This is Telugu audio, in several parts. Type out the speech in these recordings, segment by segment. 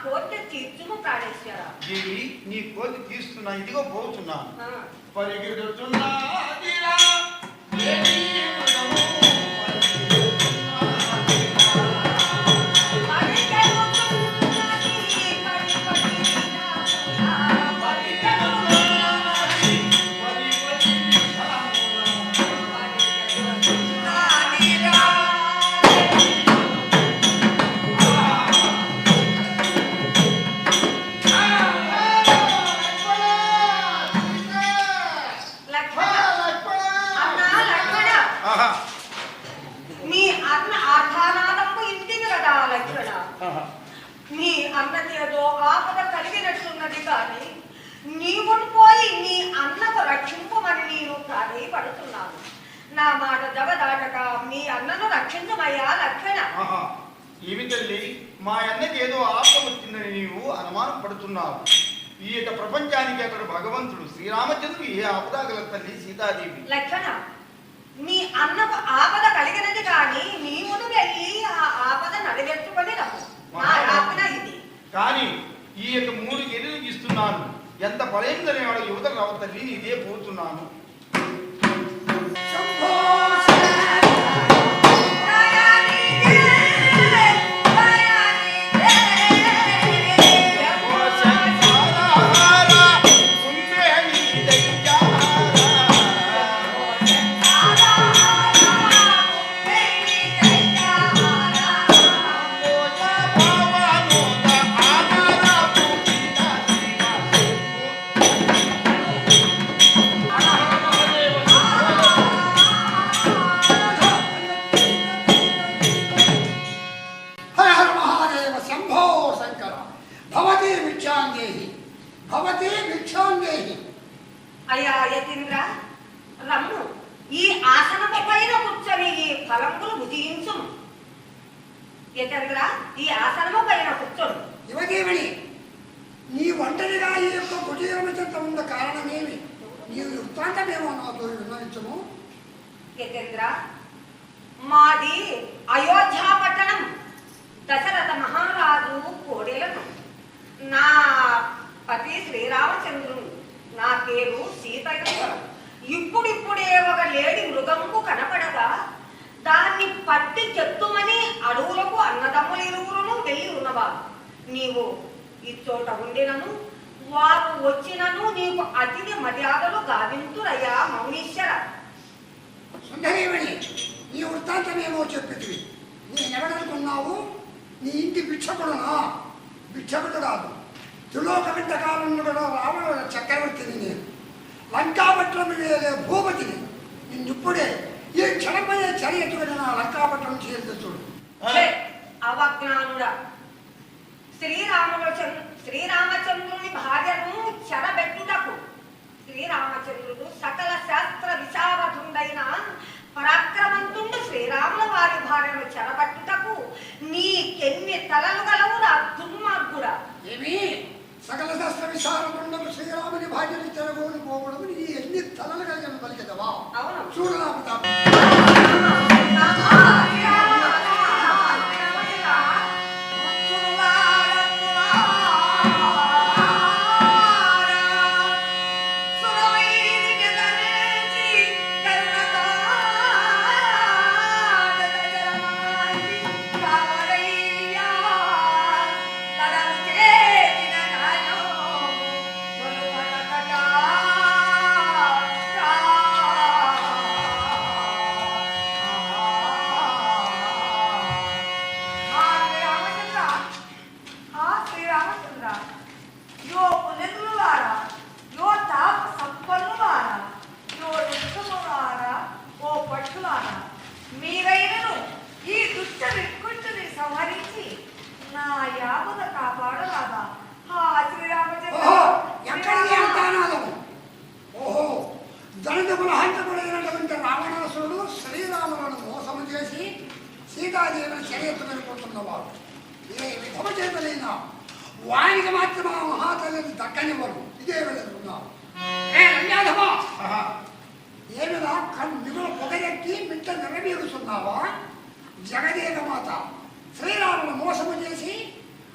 కోరిక తీర్చుము ప్రాణేశ్వర. దేవి నీ కోరిక తీస్తున్నా, ఇదిగో పోతున్నాను. పరిగెడుతున్నా నీ అన్నకేదో ఆపద కలిగినట్టున్నది కానీ నీవును పోయి నీ అన్నకు రక్షింపమని నేను ప్రాధేయపడుతున్నాను. నా మాట జగదాటక మీ అన్నను రక్షించమయ్యా లక్షణ. ఏమి తల్లి, మా అన్నకి ఏదో ఆపద వచ్చిందని నీవు అనుమానం పడుతున్నావు. ఈ యొక్క ప్రపంచానికి అతడు భగవంతుడు శ్రీరామచంద్రుడు ఏ ఆపద గల తల్లి సీతాదేవి. లక్షణ, మీ అన్నకు ఆపద కలిగినది కానీ నీవును వెళ్ళి ఆ ఆపద నడివెట్టుకొని రమ్ము. కానీ ఈ యొక్క 3 గిన్నెలు ఇస్తున్నాను. ఎంత పడైందనే వాడు యువత రావ తల్లి, ఇదే పోతున్నాను. అయ్యా యతీంద్ర, రమ్ము, ఈ ఆసనము పైన కూర్చొని ఈ ఫలంబులు భుజించుము. యతీంద్ర, ఈ ఆసనము పైన కూర్చోను. యువదేవుని, నీ ఒంటరిగా ఈ యొక్క భుజీరమచంత ఉన్న కారణమేమి? నీవు వృత్తాంతమేమో నాతో విన్నవించము. యతీంద్ర, మాది అయోధ్యా పట్టణం. దశరథ మహారాజు కోడెలను. నా పతి శ్రీరామచంద్రుడు, నా పేరు సీతయ్య. ఇప్పుడిప్పుడే ఒక లేడి మృగంకు కనపడగా దాన్ని పట్టి చెత్తుమని అడవులకు అన్నదమ్ములు ఇరువురును వెళ్ళి ఉన్నవారు. నీవు ఈ చోట ఉండినను వారు వచ్చినను నీకు అతిథి మర్యాదలు గావింతురయ్యా మౌనీశ్వర. సుందరేమణి, నీ వృత్తాంతమేమో చెప్పితివి. నేనెవడనుకున్నావు? నీ ఇంటి భిక్షకుడునా? భిక్షకుడు కాదు, త్రిలోకవింత కాలంలో కూడా రావణ చక్రవర్తిని. నేను లంకాపట్నం వేలే భూపతిని. నిన్నిప్పుడే ఈ క్షణమయ్యే చర్యట్టుకుని నా లంకాపట్నం చేర్చుడు. అవజ్ఞానుడా, శ్రీరామచంద్రుని భార్యను చెరబెట్టుటకు శ్రీరామచంద్రుడు సకల శాస్త్ర విశారదుడైన పరాక్రమంతుండు. శ్రీరాముల వారి భార్యను చెరబట్టుటకు నీకెన్ని తలలు గలవురా దుర్మార్గుడా. ఏమి సకల శాస్త్ర విశారదుండకు శ్రీరాముని భార్యను చెరగోని పోవడం నీ ఎన్ని తలలు కలిగిన పలికెదవా? అవును, చూడరా ప్రతాప. మీరైనను ఈ దుష్ట వికృతిని సంహరించి నా యావద కాపాడరాదా? ఓహో, ధనజముల హంతకుడైనటువంటి రావణాసురుడు శ్రీరాములను మోసము చేసి సీతాదేవిని చర్యెత్తుకొనిపోతున్నవాడు. ఏ విధమ చేతలైనా వానికి మాత్రం ఆ మహాతల్లిని దక్కనివ్వరు. ఇదే వెళుతున్నావు. ఏమిరా మిగులు పొగరెక్కి మిట్ట నిరవీరుస్తున్నావా? జగదేక మాత శ్రీరామును మోసము చేసి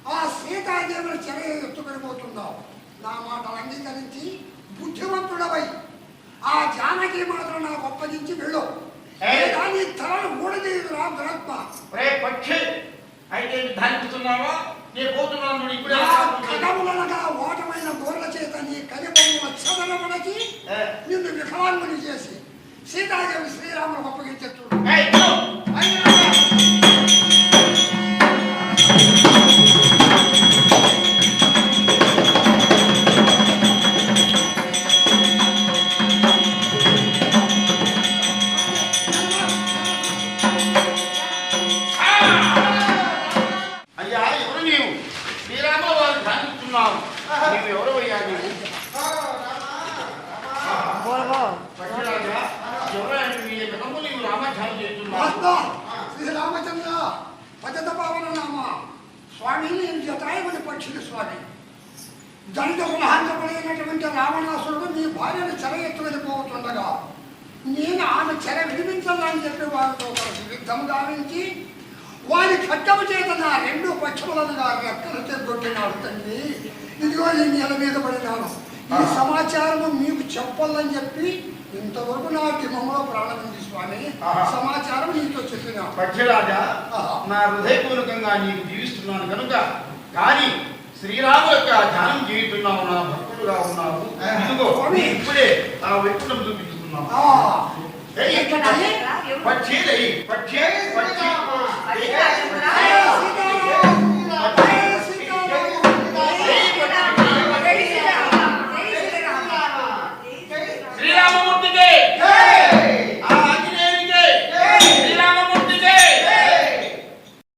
ఆ సీతాదేవుని చెర ఎత్తుకొని పోతున్నావు. నా మాటలు అంగీకరించి బుద్ధివంతుడవై ఆ జానకి మాత్రం నాకు అప్పగించి వెళ్ళు. లేదా నీ తలను ఊడదీయుదురా దురత్మ. రే పక్షి, అయితే ధాన్యుతున్నావా? నేను పోతున్నాను ఇప్పుడే. కథములనగా ఓటమైన గోర్ల చేత నీ కలిపముల చదరమునకి నిన్ను వికలాంగుని చేసి సీతాదేవి శ్రీరాములకు అప్పగించు. అయ్యా, ఎవరు నీవు? శ్రీరాముల వారు ధాన్యుతున్నావు. నీవు ఎవరు అయ్యా? నీవు పక్షిరాజా, ఎవరైనా నీ విధము నీవు రామధ్యానం చేస్తున్నావు. శ్రీరామచంద్ర పతిత పావన నామ స్వామి, నేను జటాయుని పక్షులు స్వామి. దండకుల హంతపడైనటువంటి రావణాసురుడు నీ భార్యను చెర ఎత్తుకొని పోతుండగా నేను ఆమె చెర విడిపించాలని చెప్పి వారితో కలిసి యుద్ధం గావించి వారి ఖడ్గము చేత నా రెండు పక్షములను రెక్కలు తెగొట్టినాడు తండ్రి. ఇదిగో ఈ నేల మీద పడినాను. ఈ సమాచారము మీకు చెప్పాలని చెప్పి ఇంతవరకు నా దిమంలో ప్రారంభించి స్వామి సమాచారం నీతో చెప్పినా. పక్షిరాజా, నా హృదయపూర్వకంగా నీకు జీవిస్తున్నాను కనుక, కానీ శ్రీరాము యొక్క ధ్యానం చేయుతున్నావు, నా భక్తుడుగా ఉన్నావు. ఇదిగో ఇప్పుడే ఆ వైకుంఠం చూపించుకున్నావు. పక్షి పక్షి పక్షి అది